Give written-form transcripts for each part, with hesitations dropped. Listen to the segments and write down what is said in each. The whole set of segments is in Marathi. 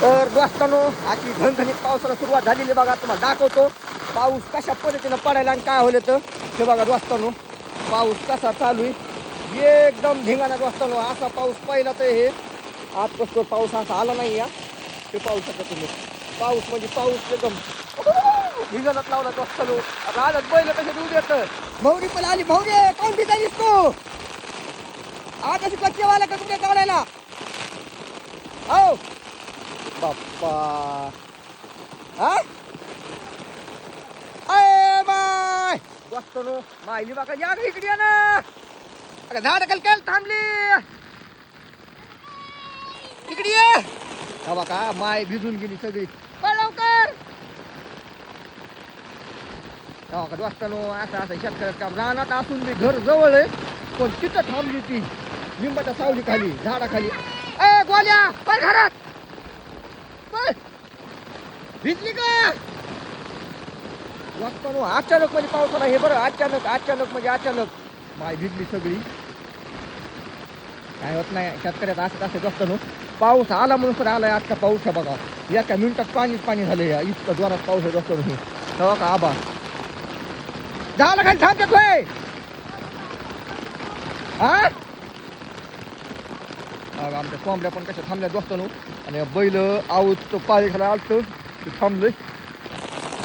तर दोस्तांनो अशी घनघणीत पावसाला सुरुवात झालेली बघा. तुम्हाला दाखवतो पाऊस कशा पद्धतीनं पडायला आणि काय होलं तर हे बघा दोस्तांनो पाऊस कसा चालू आहे एकदम धिंगाणा दोस्तांनो. असा पाऊस पहिला तर हे आजपासून पाऊस असा आला नाही या ते पाऊस शकता तुम्ही. पाऊस म्हणजे पाऊस एकदम धिंगाणात लावला दोस्तांनो. आता आजच बैल कसे दूध येतं. मौरी पण आली. मौरी कोण भिजालीस तू आज अशी कच्चे वाला का तुकडे काढायला हो बाप्पा. हा अय माय दोस्तांनो मायली बघा या ग इकडे या ना. अगं झाड कल थांबली इकडे ये. हा बघा माय भिजून गेली सगळी. लवकर हो का दोस्तांनो असं असं शेतकऱ्यात काम रानात असून मी घर जवळ आहे पण तिथं थांबली ती लिंबाच्या सावली खाली झाडाखाली. ए गोल्या पण घरात भिजली का दोस्तांनो. अचानक म्हणजे पावसाला हे बरं अचानक म्हणजे अचानक माय भिजली सगळी. काय होत नाही शेतकऱ्यात असं असं दोस्तांनो. पाऊस आला म्हणून सर आलाय आजचा पाऊस आहे बघा. एका मिनिटात पाणी झालं या इतकं जोरात पाऊस आहे दोस्तांनो. हे तेव्हा का आबा झालं खाली थांबत होय हा. आमच्या कोंबड्या पण कशा थांबल्या दोस्तांनो आणि बैल आऊत पाळी खायला आलतं ते थांबलंय.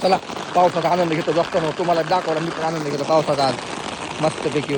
चला पावसाचा आनंद घेतो दोस्तांनो. तुम्हाला दाखवला मी पण आनंद घेतो पावसाचा आज मस्तपैकी.